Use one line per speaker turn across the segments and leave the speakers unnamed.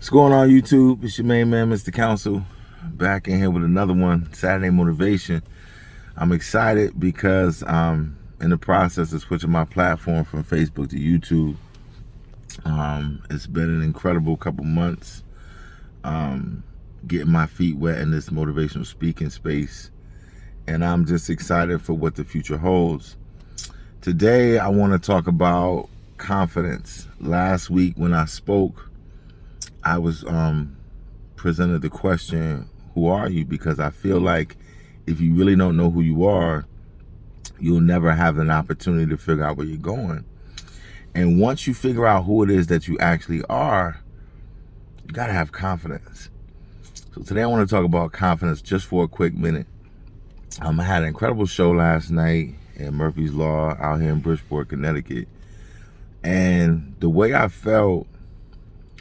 What's going on, YouTube? It's your main man, Mr. Council, back in here with another one, Saturday Motivation. I'm excited because I'm in the process of switching my platform from Facebook to YouTube. It's been an incredible couple months getting my feet wet in this motivational speaking space, and I'm just excited for what the future holds. Today, I want to talk about confidence. Last week when I spoke, I was presented the question, who are you? Because I feel like if you really don't know who you are, you'll never have an opportunity to figure out where you're going. And once you figure out who it is that you actually are, you got to have confidence. So today I want to talk about confidence just for a quick minute. I had an incredible show last night in Murphy's Law out here in Bridgeport, Connecticut. And the way I felt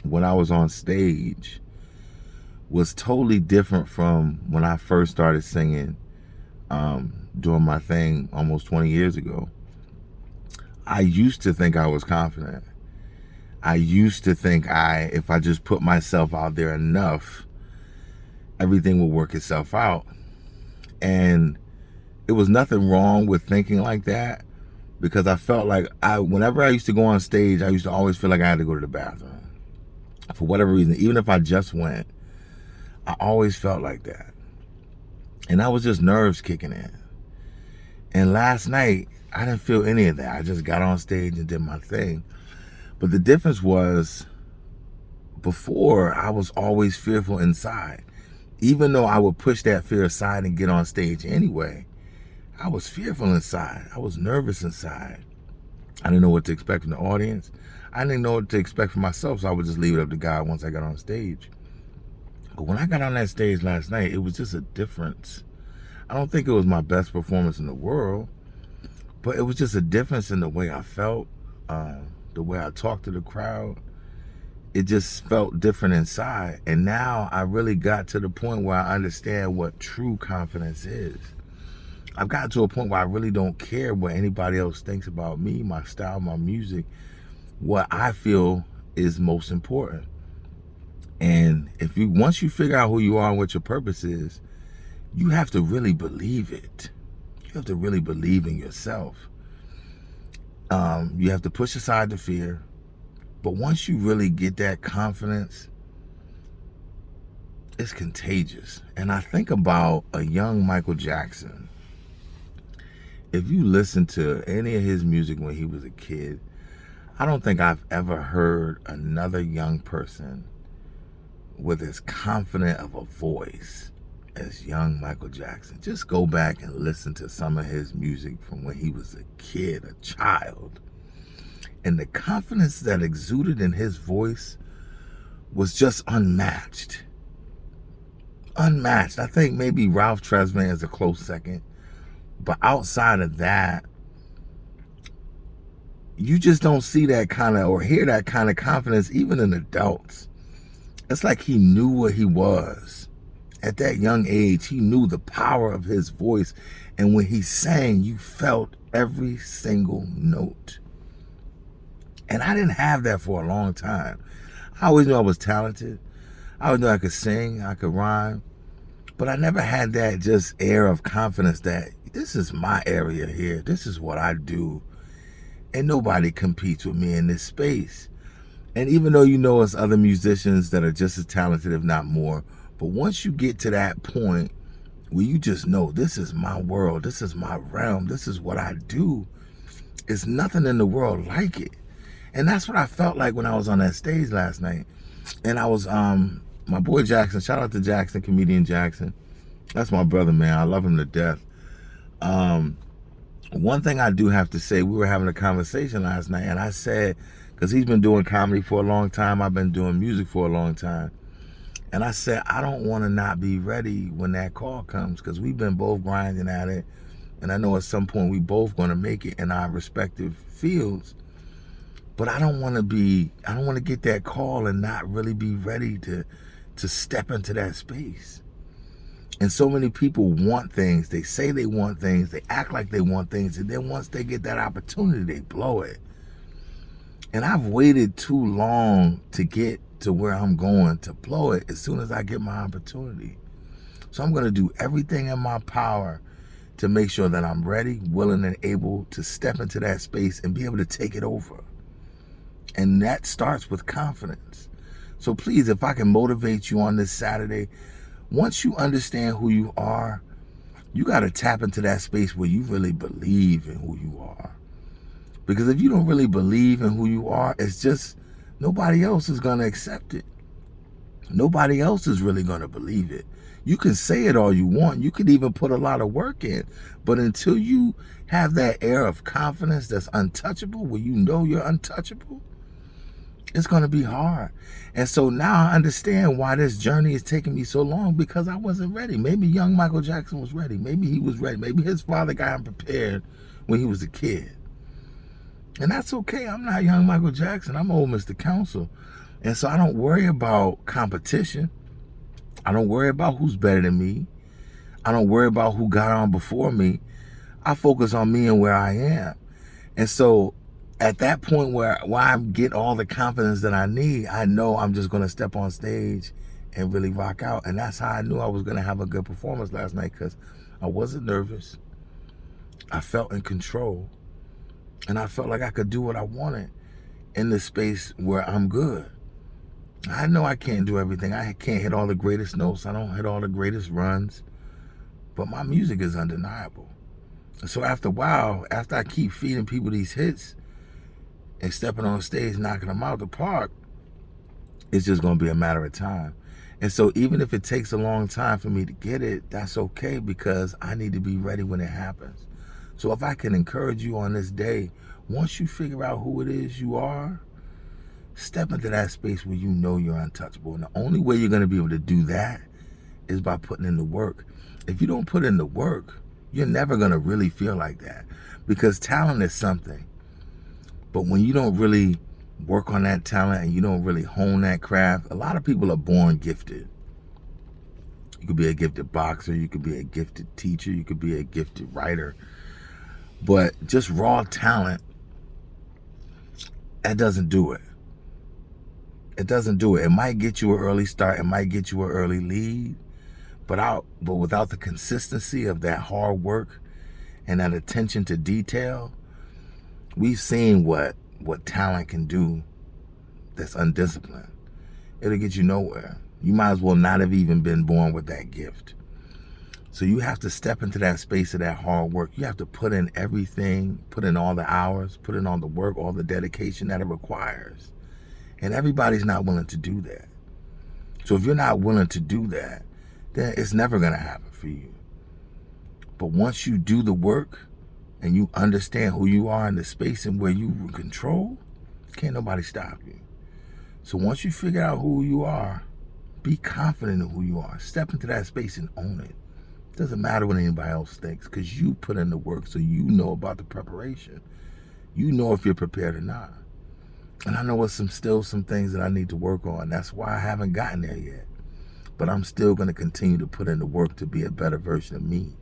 when I was on stage was totally different from when I first started singing, doing my thing almost 20 years ago. I used to think I was confident. I used to think if I just put myself out there enough, everything will work itself out. And it was nothing wrong with thinking like that, because I felt like whenever I used to go on stage, I used to always feel like I had to go to the bathroom. For whatever reason, even if I just went, I always felt like that. And that was just nerves kicking in. And last night, I didn't feel any of that. I just got on stage and did my thing. But the difference was, before, I was always fearful inside. Even though I would push that fear aside and get on stage anyway, I was fearful inside. I was nervous inside. I didn't know what to expect from the audience. I didn't know what to expect from myself, so I would just leave it up to God once I got on stage. But when I got on that stage last night, it was just a difference. I don't think it was my best performance in the world, but it was just a difference in the way I felt, the way I talked to the crowd. It just felt different inside. And now I really got to the point where I understand what true confidence is. I've gotten to a point where I really don't care what anybody else thinks about me, my style, my music. What I feel is most important. And once you figure out who you are and what your purpose is, you have to really believe it. You have to really believe in yourself. You have to push aside the fear. But once you really get that confidence, it's contagious. And I think about a young Michael Jackson. If you listen to any of his music when he was a kid, I don't think I've ever heard another young person with as confident of a voice as young Michael Jackson. Just go back and listen to some of his music from when he was a kid, a child. And the confidence that exuded in his voice was just unmatched. Unmatched. I think maybe Ralph Tresvant is a close second. But outside of that, you just don't see that kind of, or hear that kind of confidence even in adults. It's like he knew what he was. At that young age, he knew the power of his voice. And when he sang, you felt every single note. And I didn't have that for a long time. I always knew I was talented. I always knew I could sing, I could rhyme. But I never had that just air of confidence that this is my area here. This is what I do. And nobody competes with me in this space. And even though you know it's other musicians that are just as talented, if not more, but once you get to that point where you just know this is my world, this is my realm, this is what I do, it's nothing in the world like it. And that's what I felt like when I was on that stage last night. And I was, my boy Jackson, shout out to Jackson, comedian Jackson. That's my brother, man. I love him to death. One thing I do have to say, we were having a conversation last night, and I said, because he's been doing comedy for a long time, I've been doing music for a long time. And I said, I don't want to not be ready when that call comes, because we've been both grinding at it. And I know at some point we both going to make it in our respective fields. But I don't want to get that call and not really be ready to step into that space. And so many people want things. They say they want things. They act like they want things. And then once they get that opportunity, they blow it. And I've waited too long to get to where I'm going to blow it as soon as I get my opportunity. So I'm going to do everything in my power to make sure that I'm ready, willing, and able to step into that space and be able to take it over. And that starts with confidence. So please, if I can motivate you on this Saturday, once you understand who you are, you got to tap into that space where you really believe in who you are. Because if you don't really believe in who you are, it's just nobody else is going to accept it. Nobody else is really going to believe it. You can say it all you want. You can even put a lot of work in. But until you have that air of confidence that's untouchable, where you know you're untouchable, it's going to be hard. And so now I understand why this journey is taking me so long, because I wasn't ready. Maybe young Michael Jackson was ready. Maybe he was ready. Maybe his father got him prepared when he was a kid. And that's okay. I'm not young Michael Jackson. I'm old Mr. Council. And so I don't worry about competition. I don't worry about who's better than me. I don't worry about who got on before me. I focus on me and where I am. And so at that point where I get all the confidence that I need, I know I'm just going to step on stage and really rock out. And that's how I knew I was going to have a good performance last night, because I wasn't nervous. I felt in control. And I felt like I could do what I wanted in this space where I'm good. I know I can't do everything. I can't hit all the greatest notes. I don't hit all the greatest runs. But my music is undeniable. And so after a while, after I keep feeding people these hits and stepping on stage, knocking them out the park, it's just going to be a matter of time. And so even if it takes a long time for me to get it, that's okay, because I need to be ready when it happens. So if I can encourage you on this day, once you figure out who it is you are, step into that space where you know you're untouchable. And the only way you're going to be able to do that is by putting in the work. If you don't put in the work, you're never going to really feel like that, because talent is something. But when you don't really work on that talent and you don't really hone that craft, a lot of people are born gifted. You could be a gifted boxer, you could be a gifted teacher, you could be a gifted writer. But just raw talent, that doesn't do it. It doesn't do it. It might get you an early start, it might get you an early lead, but without the consistency of that hard work and that attention to detail, we've seen what talent can do that's undisciplined. It'll get you nowhere. You might as well not have even been born with that gift. So you have to step into that space of that hard work. You have to put in everything, put in all the hours, put in all the work, all the dedication that it requires. And everybody's not willing to do that. So if you're not willing to do that, then it's never going to happen for you. But once you do the work and you understand who you are in the space and where you control, can't nobody stop you. So once you figure out who you are, be confident in who you are. Step into that space and own it. It doesn't matter what anybody else thinks, because you put in the work, so you know about the preparation. You know if you're prepared or not. And I know it's still some things that I need to work on. That's why I haven't gotten there yet. But I'm still going to continue to put in the work to be a better version of me.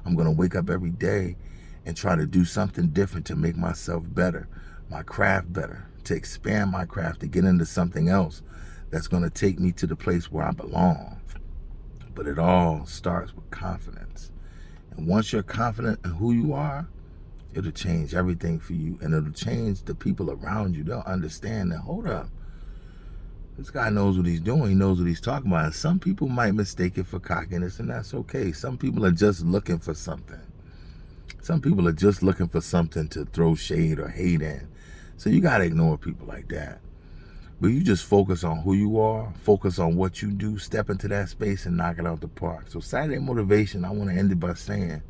I'm going to wake up every day and try to do something different to make myself better, my craft better, to expand my craft, to get into something else that's going to take me to the place where I belong. But it all starts with confidence. And once you're confident in who you are, it'll change everything for you. And it'll change the people around you. They'll understand that, hold up, this guy knows what he's doing. He knows what he's talking about. And some people might mistake it for cockiness, and that's okay. Some people are just looking for something. Some people are just looking for something to throw shade or hate in. So you got to ignore people like that. But you just focus on who you are, focus on what you do, step into that space and knock it out the park. So Saturday motivation, I want to end it by saying,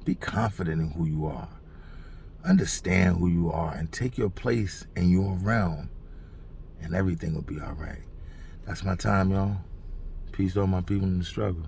be confident in who you are. Understand who you are and take your place in your realm, and everything will be all right. That's my time, y'all. Peace to all my people in the struggle.